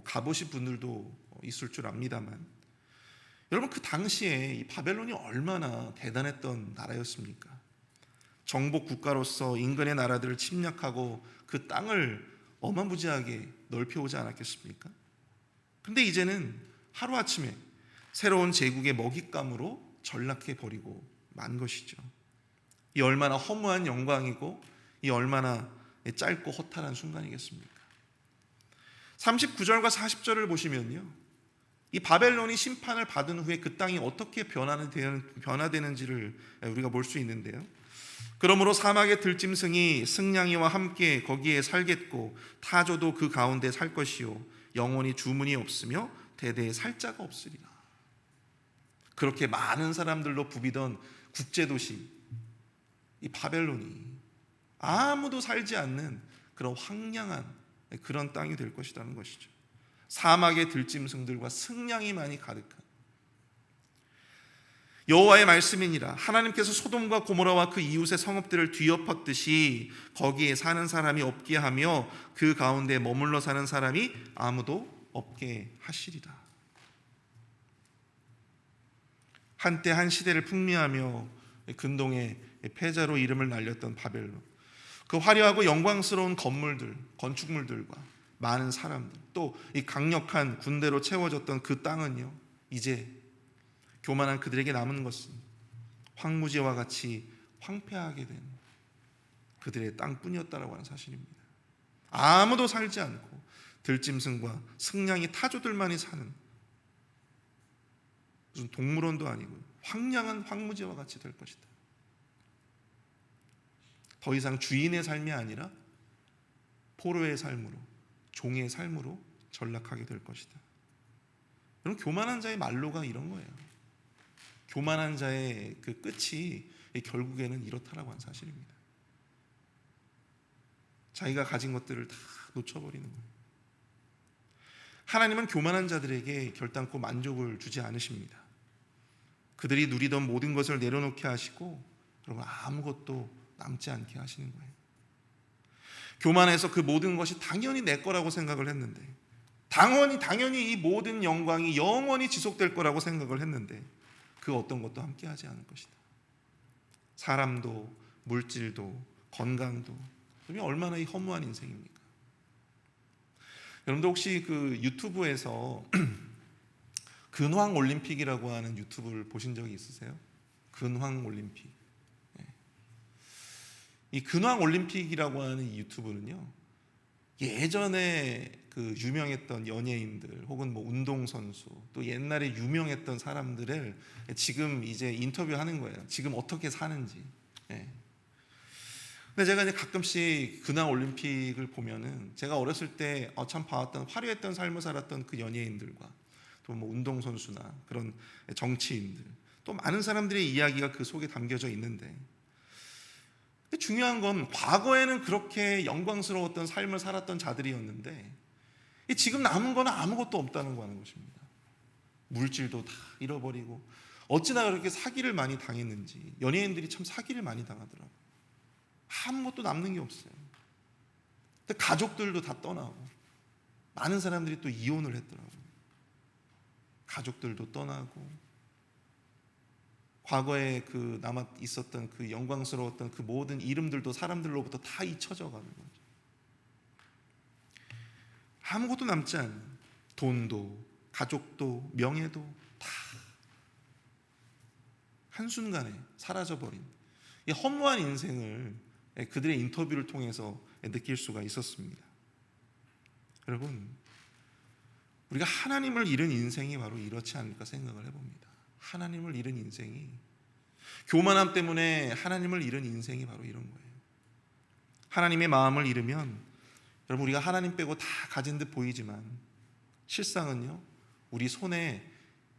가보신 분들도 있을 줄 압니다만, 여러분, 그 당시에 이 바벨론이 얼마나 대단했던 나라였습니까? 정복 국가로서 인근의 나라들을 침략하고 그 땅을 어마무지하게 넓혀오지 않았겠습니까? 근데 이제는 하루아침에 새로운 제국의 먹잇감으로 전락해버리고 만 것이죠. 이 얼마나 허무한 영광이고 이 얼마나 짧고 허탈한 순간이겠습니까? 39절과 40절을 보시면요, 이 바벨론이 심판을 받은 후에 그 땅이 어떻게 변화되는지를 우리가 볼 수 있는데요. 그러므로 사막의 들짐승이 승냥이와 함께 거기에 살겠고 타조도 그 가운데 살 것이요 영원히 주문이 없으며 대대에 살 자가 없으리라. 그렇게 많은 사람들로 부비던 국제도시 이 바벨론이 아무도 살지 않는 그런 황량한 그런 땅이 될 것이라는 것이죠. 사막의 들짐승들과 승냥이만이 가득한, 여호와의 말씀이니라. 하나님께서 소돔과 고모라와 그 이웃의 성읍들을 뒤엎었듯이 거기에 사는 사람이 없게 하며 그 가운데 머물러 사는 사람이 아무도 없게 하시리라. 한때 한 시대를 풍미하며 근동의 패자로 이름을 날렸던 바벨론, 그 화려하고 영광스러운 건물들, 건축물들과 많은 사람들, 또 이 강력한 군대로 채워졌던 그 땅은요, 이제 교만한 그들에게 남은 것은 황무지와 같이 황폐하게 된 그들의 땅뿐이었다라고 하는 사실입니다. 아무도 살지 않고 들짐승과 승냥이 타조들만이 사는, 무슨 동물원도 아니고 황량한 황무지와 같이 될 것이다. 더 이상 주인의 삶이 아니라 포로의 삶으로, 종의 삶으로 전락하게 될 것이다. 여러분, 교만한 자의 말로가 이런 거예요. 교만한 자의 그 끝이 결국에는 이렇다라고 하는 사실입니다. 자기가 가진 것들을 다 놓쳐버리는 거예요. 하나님은 교만한 자들에게 결단코 만족을 주지 않으십니다. 그들이 누리던 모든 것을 내려놓게 하시고 그러면 아무것도 남지 않게 하시는 거예요. 교만해서 그 모든 것이 당연히 내 거라고 생각을 했는데, 당연히 이 모든 영광이 영원히 지속될 거라고 생각을 했는데 그 어떤 것도 함께 하지 않을 것이다. 사람도 물질도 건강도. 얼마나 이 허무한 인생입니까? 여러분들 혹시 그 유튜브에서 근황 올림픽이라고 하는 유튜브를 보신 적이 있으세요? 근황 올림픽. 이 근황 올림픽이라고 하는 이 유튜브는요, 예전에 그 유명했던 연예인들 혹은 운동선수, 또 옛날에 유명했던 사람들을 지금 이제 인터뷰하는 거예요. 지금 어떻게 사는지. 근데 제가 이제 가끔씩 근황 올림픽을 보면은 제가 어렸을 때 참 봐왔던 화려했던 삶을 살았던 그 연예인들과 또 운동선수나 그런 정치인들, 또 많은 사람들의 이야기가 그 속에 담겨져 있는데, 중요한 건 과거에는 그렇게 영광스러웠던 삶을 살았던 자들이었는데 지금 남은 건 아무것도 없다는 거 하는 것입니다. 물질도 다 잃어버리고, 어찌나 그렇게 사기를 많이 당했는지 연예인들이 참 사기를 많이 당하더라고요. 아무것도 남는 게 없어요. 근데 가족들도 다 떠나고, 많은 사람들이 또 이혼을 했더라고요. 가족들도 떠나고, 과거에 그 남아 있었던 그 영광스러웠던 그 모든 이름들도 사람들로부터 다 잊혀져 가는 거죠. 아무것도 남지 않은, 돈도 가족도 명예도 다 한순간에 사라져버린 이 허무한 인생을 그들의 인터뷰를 통해서 느낄 수가 있었습니다. 여러분, 우리가 하나님을 잃은 인생이 바로 이렇지 않을까 생각을 해봅니다. 하나님을 잃은 인생이, 교만함 때문에 하나님을 잃은 인생이 바로 이런 거예요. 하나님의 마음을 잃으면 여러분, 우리가 하나님 빼고 다 가진 듯 보이지만 실상은요, 우리 손에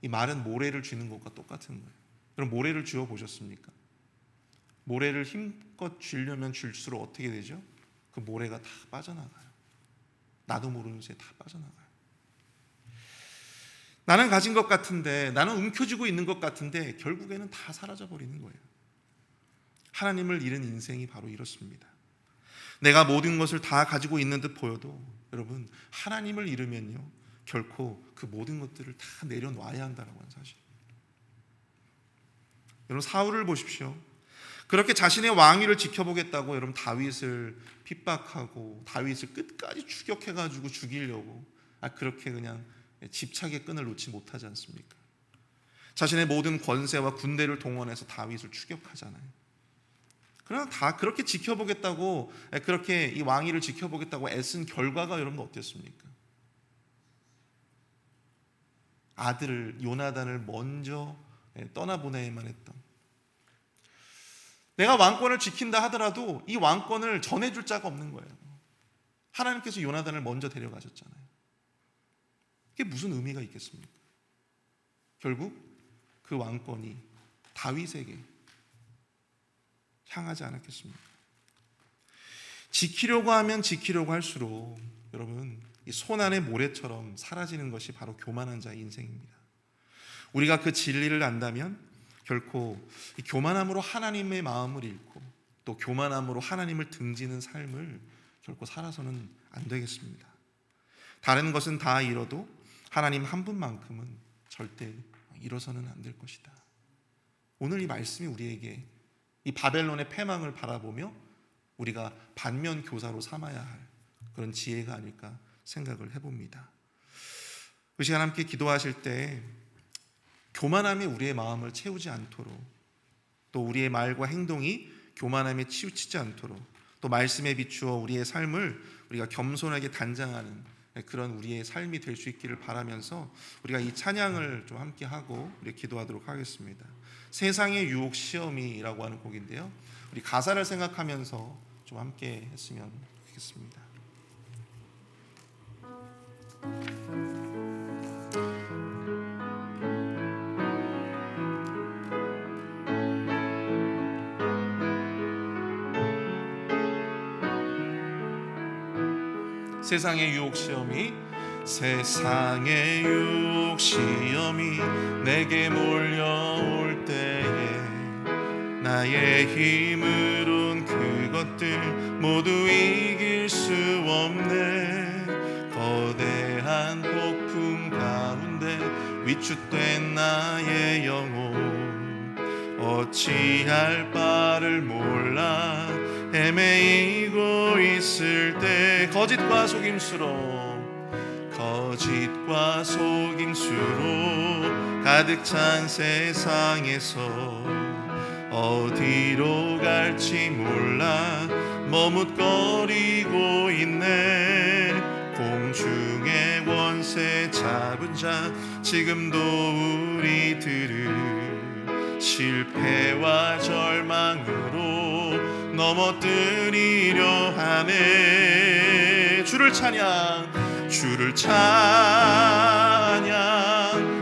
이 마른 모래를 쥐는 것과 똑같은 거예요. 여러분, 모래를 쥐어 보셨습니까? 모래를 힘껏 쥐려면 쥘수록 어떻게 되죠? 그 모래가 다 빠져나가요. 나도 모르는 새에 다 빠져나가요. 나는 가진 것 같은데, 나는 움켜쥐고 있는 것 같은데 결국에는 다 사라져버리는 거예요. 하나님을 잃은 인생이 바로 이렇습니다. 내가 모든 것을 다 가지고 있는 듯 보여도 여러분, 하나님을 잃으면요, 결코 그 모든 것들을 다 내려놔야 한다는 사실. 여러분, 사울을 보십시오. 그렇게 자신의 왕위를 지켜보겠다고 여러분 다윗을 핍박하고 다윗을 끝까지 추격해가지고 죽이려고 그렇게 그냥 집착의 끈을 놓지 못하지 않습니까? 자신의 모든 권세와 군대를 동원해서 다윗을 추격하잖아요. 그러나 다 그렇게 지켜보겠다고, 그렇게 이 왕위를 지켜보겠다고 애쓴 결과가 여러분 어땠습니까? 아들을, 요나단을 먼저 떠나보내야만 했던, 내가 왕권을 지킨다 하더라도 이 왕권을 전해줄 자가 없는 거예요. 하나님께서 요나단을 먼저 데려가셨잖아요. 그게 무슨 의미가 있겠습니까? 결국 그 왕권이 다윗에게 향하지 않았겠습니까? 지키려고 하면 지키려고 할수록 여러분, 이 손 안의 모래처럼 사라지는 것이 바로 교만한 자의 인생입니다. 우리가 그 진리를 안다면 결코 이 교만함으로 하나님의 마음을 잃고 또 교만함으로 하나님을 등지는 삶을 결코 살아서는 안 되겠습니다. 다른 것은 다 잃어도 하나님 한 분만큼은 절대 잃어서는 안 될 것이다. 오늘 이 말씀이 우리에게 이 바벨론의 패망을 바라보며 우리가 반면 교사로 삼아야 할 그런 지혜가 아닐까 생각을 해봅니다. 그 시간 함께 기도하실 때 교만함이 우리의 마음을 채우지 않도록, 또 우리의 말과 행동이 교만함에 치우치지 않도록, 또 말씀에 비추어 우리의 삶을 우리가 겸손하게 단장하는 그런 우리의 삶이 될 수 있기를 바라면서 우리가 이 찬양을 좀 함께 하고 우리 기도하도록 하겠습니다. 세상의 유혹 시험이라고 하는 곡인데요, 우리 가사를 생각하면서 좀 함께 했으면 좋겠습니다. 세상의 유혹 시험이, 세상의 유혹 시험이 내게 몰려올 때에 나의 힘으론 그것들 모두 이길 수 없네. 거대한 폭풍 가운데 위축된 나의 영혼, 어찌할 바를 몰라 헤매이고 있을 때, 거짓과 속임수로 가득 찬 세상에서 어디로 갈지 몰라 머뭇거리고 있네. 공중의 원세 잡은 자 지금도 우리들을 실패와 절망으로 넘어뜨리려 하네. 주를 찬양, 주를 찬양,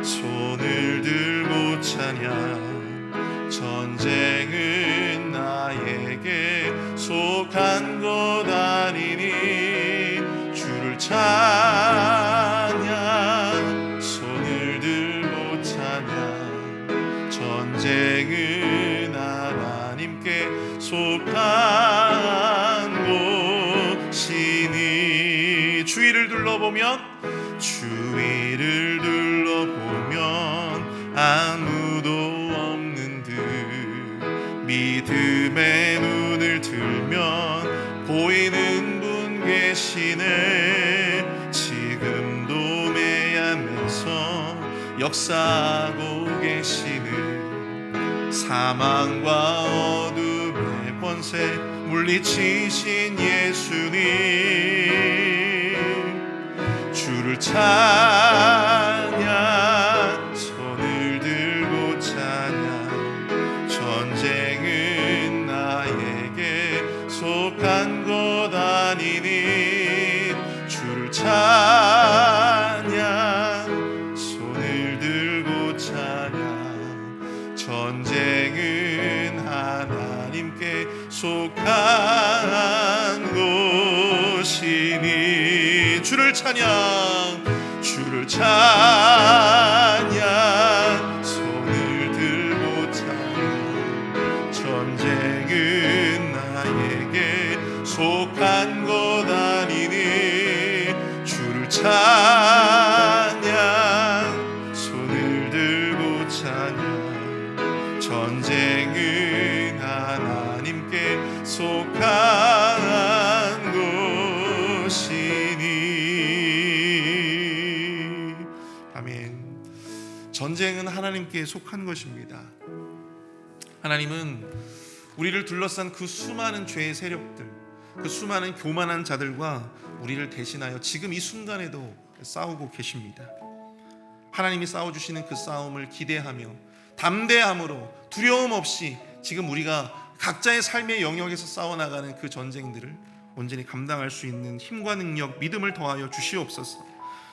손을 들고 찬양. 전쟁은 나에게 속한 것 아니니 주를 찬양, 손을 들고 찬양. 전쟁은 하나님께 속한 곳이니. 주위를 둘러보면 아무도 없는 듯 믿음의 눈을 들면 보이는 분 계시네. 지금도 매야매서 역사하고 계시는 사망과 어둠의 권세 물리치신 예수님. 주를 찬양, 손을 들고 속한 곳이니 주를 찬양 손을 들고 찬양 전쟁은 나에게 속한 것 아니니 주를 찬양 손을 들고 찬양 전쟁은 하나님께 속한 것이니. 아멘. 전쟁은 하나님께 속한 것입니다. 하나님은 우리를 둘러싼 그 수많은 죄의 세력들, 그 수많은 교만한 자들과 우리를 대신하여 지금 이 순간에도 싸우고 계십니다. 하나님이 싸워주시는 그 싸움을 기대하며 담대함으로 두려움 없이 지금 우리가 각자의 삶의 영역에서 싸워나가는 그 전쟁들을 온전히 감당할 수 있는 힘과 능력, 믿음을 더하여 주시옵소서.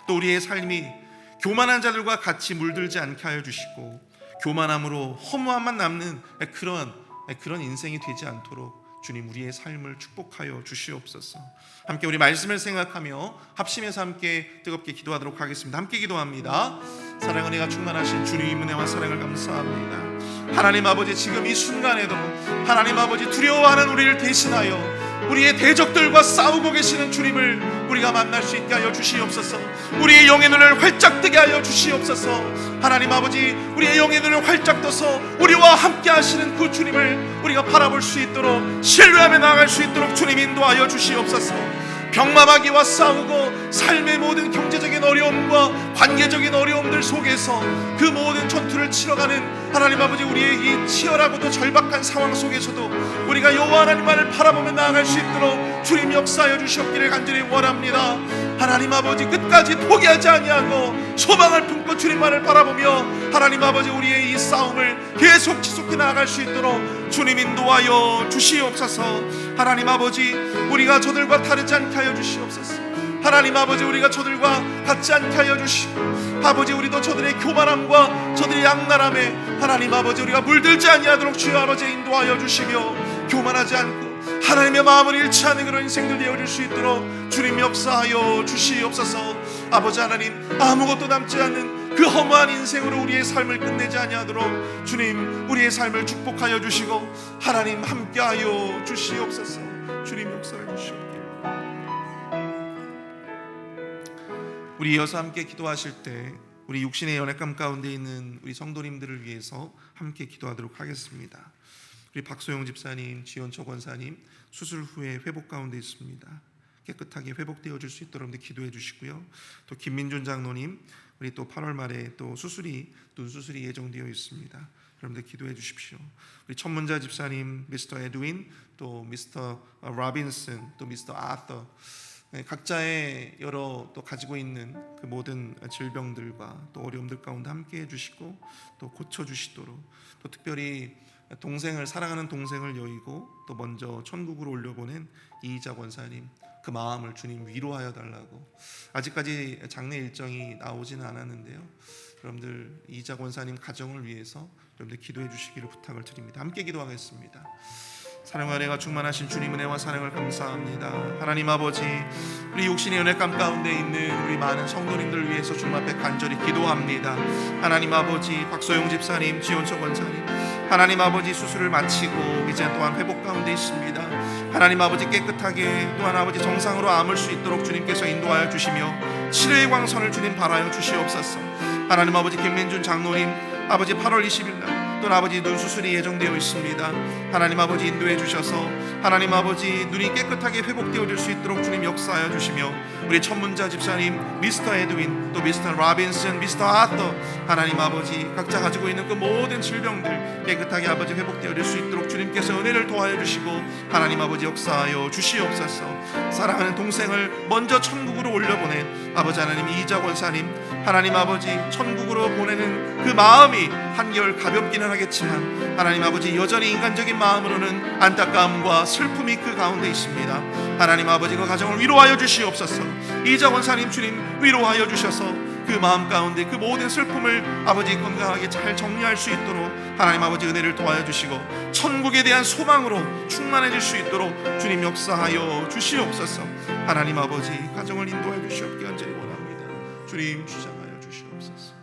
또 우리의 삶이 교만한 자들과 같이 물들지 않게 하여 주시고 교만함으로 허무함만 남는 그런 인생이 되지 않도록 주님 우리의 삶을 축복하여 주시옵소서. 함께 우리 말씀을 생각하며 합심해서 함께 뜨겁게 기도하도록 하겠습니다. 함께 기도합니다. 사랑 은혜가 충만하신 주님의 은혜와 사랑을 감사합니다. 하나님 아버지, 지금 이 순간에도 하나님 아버지 두려워하는 우리를 대신하여 우리의 대적들과 싸우고 계시는 주님을 우리가 만날 수 있게 하여 주시옵소서. 우리의 영의 눈을 활짝 뜨게 하여 주시옵소서. 하나님 아버지, 우리의 영의 눈을 활짝 떠서 우리와 함께 하시는 그 주님을 우리가 바라볼 수 있도록 신뢰하며 나아갈 수 있도록 주님 인도하여 주시옵소서. 병마마귀와 싸우고 삶의 모든 경제적인 어려움과 관계적인 어려움들 속에서 그 모든 전투를 치러가는 하나님 아버지, 우리의 이 치열하고도 절박한 상황 속에서도 우리가 여호와 하나님만을 바라보며 나아갈 수 있도록 주님 역사하여 주시옵기를 간절히 원합니다. 하나님 아버지, 끝까지 포기하지 아니하고 소망을 품고 주님만을 바라보며 하나님 아버지, 우리의 이 싸움을 계속 지속해 나아갈 수 있도록 주님 인도하여 주시옵소서. 하나님 아버지, 우리가 저들과 다르지 않게 하여 주시옵소서. 하나님 아버지, 우리가 저들과 같지 않게 하여 주시고 아버지, 우리도 저들의 교만함과 저들의 악랄함에 하나님 아버지 우리가 물들지 아니하도록 주여 아버지 인도하여 주시며 교만하지 않고 하나님의 마음을 잃지 않는 그런 인생들 되어줄 수 있도록 주님 역사하여 주시옵소서. 아버지 하나님, 아무것도 남지 않는 그 허무한 인생으로 우리의 삶을 끝내지 아니하도록 주님 우리의 삶을 축복하여 주시고 하나님 함께하여 주시옵소서. 주님 역사해 주시옵소서. 우리 이어서 함께 기도하실 때 우리 육신의 연약감 가운데 있는 우리 성도님들을 위해서 함께 기도하도록 하겠습니다. 우리 박소영 집사님, 지원철 권사님 수술 후에 회복 가운데 있습니다. 깨끗하게 회복되어질 수 있도록 여러분들 기도해 주시고요. 또 김민준 장로님, 우리 또 8월 말에 또 눈 수술이 예정되어 있습니다. 여러분들 기도해 주십시오. 우리 천문자 집사님, 미스터 에드윈, 또 미스터 라빈슨, 또 미스터 아서, 각자의 여러 또 가지고 있는 그 모든 질병들과 또 어려움들 가운데 함께 해주시고 또 고쳐주시도록, 또 특별히 사랑하는 동생을 여의고 또 먼저 천국으로 올려보낸 이희자 권사님, 그 마음을 주님 위로하여 달라고. 아직까지 장례 일정이 나오지는 않았는데요, 여러분들 이희자 권사님 가정을 위해서 여러분들 기도해 주시기를 부탁을 드립니다. 함께 기도하겠습니다. 사랑과 은혜가 충만하신 주님 은혜와 사랑을 감사합니다. 하나님 아버지, 우리 육신의 연약감 가운데 있는 우리 많은 성도님들을 위해서 주님 앞에 간절히 기도합니다. 하나님 아버지, 박소영 집사님, 지원철 권사님, 하나님 아버지 수술을 마치고 이제 또한 회복 가운데 있습니다. 하나님 아버지, 깨끗하게 또한 아버지 정상으로 암을 수 있도록 주님께서 인도하여 주시며 치료의 광선을 주님 발하여 주시옵소서. 하나님 아버지, 김민준 장로님 아버지 8월 20일 날 또 아버지 눈 수술이 예정되어 있습니다. 하나님 아버지 인도해 주셔서 하나님 아버지 눈이 깨끗하게 회복되어질 수 있도록 주님 역사하여 주시며 우리 천문자 집사님, 미스터 에드윈, 또 미스터 라빈슨, 미스터 아서, 하나님 아버지 각자 가지고 있는 그 모든 질병들 깨끗하게 아버지 회복되어질 수 있도록 주님께서 은혜를 도와여 주시고 하나님 아버지 역사하여 주시옵소서. 사랑하는 동생을 먼저 천국으로 올려보낸 아버지 하나님 이희자 권사님, 하나님 아버지 천국으로 보내는 그 마음이 한결 가볍기는 하겠지만 하나님 아버지 여전히 인간적인 마음으로는 안타까움과 슬픔이 그 가운데 있습니다. 하나님 아버지 그 가정을 위로하여 주시옵소서. 이희자 권사님 주님 위로하여 주셔서 그 그 마음 가운데 그 모든 슬픔을 아버지 건강하게 잘 정리할 수 있도록 하나님 아버지 은혜를 도와여 주시고 천국에 대한 소망으로 충만해질 수 있도록 주님 역사하여 주시옵소서. 하나님 아버지 가정을 인도하여 주시옵기 간절히 원합니다. 주님 주장하여 주시옵소서.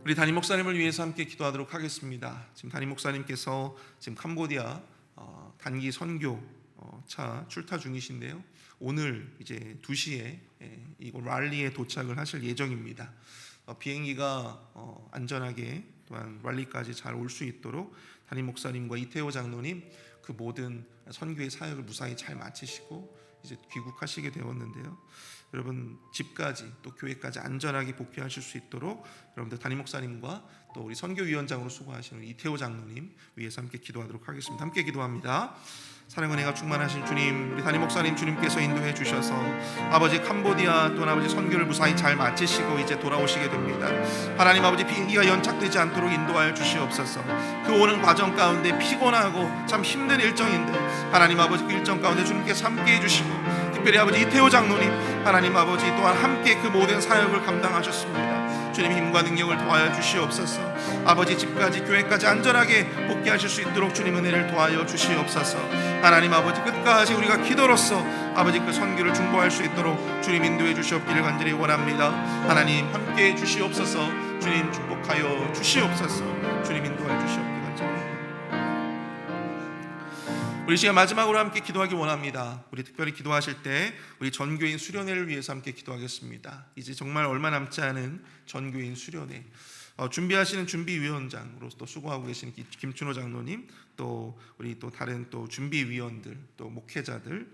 우리 담임 목사님을 위해서 함께 기도하도록 하겠습니다. 지금 담임 목사님께서 지금 캄보디아 단기 선교 차 출타 중이신데요. 오늘 이제 2시에 이곳 랄리에 도착을 하실 예정입니다. 비행기가 안전하게 또한 랄리까지 잘 올 수 있도록 담임 목사님과 이태호 장로님 그 모든 선교의 사역을 무사히 잘 마치시고 이제 귀국하시게 되었는데요. 여러분 집까지 또 교회까지 안전하게 복귀하실 수 있도록 여러분들 담임 목사님과 또 우리 선교위원장으로 수고하시는 이태호 장로님 위해서 함께 기도하도록 하겠습니다. 함께 기도합니다. 사랑의 은혜가 충만하신 주님, 우리 담임 목사님 주님께서 인도해 주셔서 아버지 캄보디아 또는 아버지 선교를 무사히 잘 마치시고 이제 돌아오시게 됩니다. 하나님 아버지 비행기가 연착되지 않도록 인도하여 주시옵소서. 그 오는 과정 가운데 피곤하고 참 힘든 일정인데 하나님 아버지 그 일정 가운데 주님께서 함께 해주시고 특별히 아버지 이태호 장로님 하나님 아버지 또한 함께 그 모든 사역을 감당하셨습니다. 주님 힘과 능력을 도와여 주시옵소서. 아버지 집까지 교회까지 안전하게 복귀하실 수 있도록 주님 은혜를 도와여 주시옵소서. 하나님 아버지 끝까지 우리가 기도로서 아버지 그 선교를 중보할 수 있도록 주님 인도해 주시옵기를 간절히 원합니다. 하나님 함께해 주시옵소서. 주님 축복하여 주시옵소서. 주님 인도해 주시옵기를 간절히 원합니다. 우리 시간 마지막으로 함께 기도하기 원합니다. 우리 특별히 기도하실 때 우리 전교인 수련회를 위해서 함께 기도하겠습니다. 이제 정말 얼마 남지 않은 전교인 수련회 준비하시는 준비위원장으로 또 수고하고 계시는 김춘호 장로님, 또 우리 또 다른 또 준비위원들, 또 목회자들,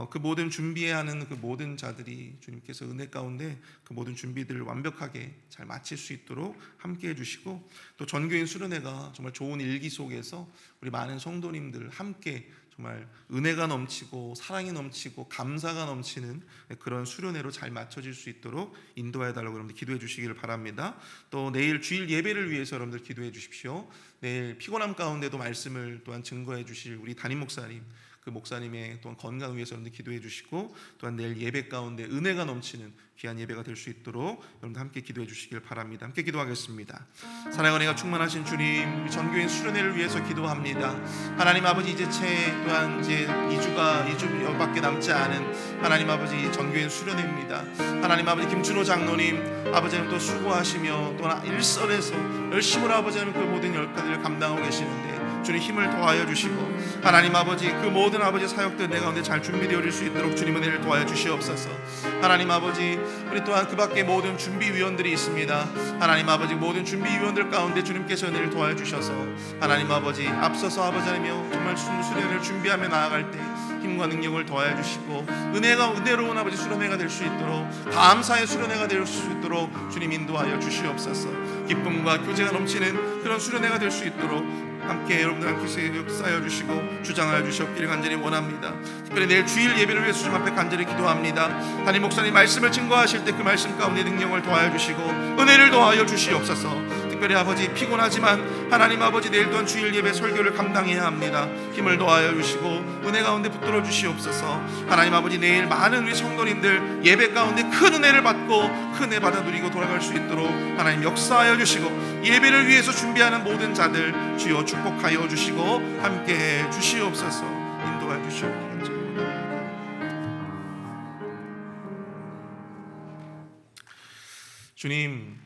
그 모든 준비해야 하는 그 모든 자들이 주님께서 은혜 가운데 그 모든 준비들을 완벽하게 잘 마칠 수 있도록 함께 해주시고, 또 전교인 수련회가 정말 좋은 일기 속에서 우리 많은 성도님들 함께 정말 은혜가 넘치고 사랑이 넘치고 감사가 넘치는 그런 수련회로 잘 맞춰질 수 있도록 인도해 달라고 여러분들 기도해 주시기를 바랍니다. 또 내일 주일 예배를 위해서 여러분들 기도해 주십시오. 내일 피곤함 가운데도 말씀을 또한 증거해 주실 우리 담임 목사님, 그 목사님의 또한 건강 위해서 여러분들 기도해 주시고, 또한 내일 예배 가운데 은혜가 넘치는 귀한 예배가 될 수 있도록 여러분들 함께 기도해 주시길 바랍니다. 함께 기도하겠습니다. 사랑의 은혜가 충만하신 주님, 전교인 수련회를 위해서 기도합니다. 하나님 아버지 이제 또한 이제 2주밖에 남지 않은 하나님 아버지 전교인 수련회입니다. 하나님 아버지 김춘호 장로님 아버지는 또 수고하시며 또한 일선에서 열심으로 아버지는 그 모든 열가들을 감당하고 계시는데 주님 힘을 도와여 주시고, 하나님 아버지 그 모든 아버지 사역들 내 가운데 잘 준비되어질 수 있도록 주님 은혜를 도와여 주시옵소서. 하나님 아버지 우리 또한 그 밖에 모든 준비위원들이 있습니다. 하나님 아버지 모든 준비위원들 가운데 주님께서 은혜를 도와여 주셔서 하나님 아버지 앞서서 아버지 하며 정말 수련회를 준비하며 나아갈 때 힘과 능력을 도와여 주시고 은혜로운 아버지 수련회가 될 수 있도록, 감사의 수련회가 될 수 있도록 주님 인도하여 주시옵소서. 기쁨과 교제가 넘치는 그런 수련회가 될 수 있도록 함께 여러분들 함께 역사하여 주시고 주장하여 주시옵기를 간절히 원합니다. 특별히 내일 주일 예배를 위해서 주님 앞에 간절히 기도합니다. 담임 목사님 말씀을 증거하실 때 그 말씀 가운데 능력을 도와여 주시고 은혜를 도와여 주시옵소서. 특별히 아버지 피곤하지만 하나님 아버지 내일 또한 주일 예배 설교를 감당해야 합니다. 힘을 도와여 주시고 은혜 가운데 붙들어 주시옵소서. 하나님 아버지 내일 많은 우리 성도님들 예배 가운데 큰 은혜를 받고 큰 은혜 받아 누리고 돌아갈 수 있도록 하나님 역사하여 주시고, 예배를 위해서 준비하는 모든 자들 주여 축복하여 주시고 함께해 주시옵소서. 인도하여 주시옵소서. 주님,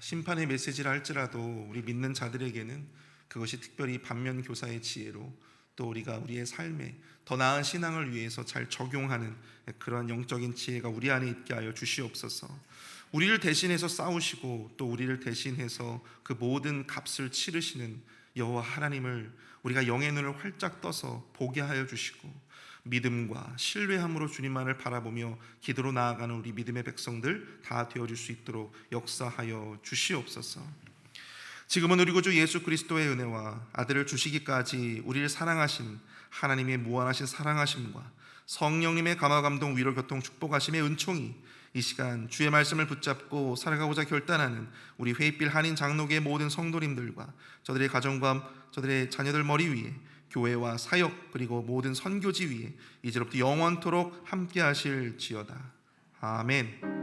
심판의 메시지를 할지라도 우리 믿는 자들에게는 그것이 특별히 반면교사의 지혜로, 또 우리가 우리의 삶에 더 나은 신앙을 위해서 잘 적용하는 그러한 영적인 지혜가 우리 안에 있게 하여 주시옵소서. 우리를 대신해서 싸우시고 또 우리를 대신해서 그 모든 값을 치르시는 여호와 하나님을 우리가 영의 눈을 활짝 떠서 보게 하여 주시고, 믿음과 신뢰함으로 주님만을 바라보며 기도로 나아가는 우리 믿음의 백성들 다 되어줄 수 있도록 역사하여 주시옵소서. 지금은 우리 구주 예수 그리스도의 은혜와 아들을 주시기까지 우리를 사랑하신 하나님의 무한하신 사랑하심과 성령님의 감화감동 위로 교통 축복하심의 은총이 이 시간 주의 말씀을 붙잡고 살아가고자 결단하는 우리 회의빌 한인 장로교의 모든 성도님들과 저들의 가정과 저들의 자녀들 머리 위에, 교회와 사역 그리고 모든 선교지 위에 이제로부터 영원토록 함께 하실지어다. 아멘.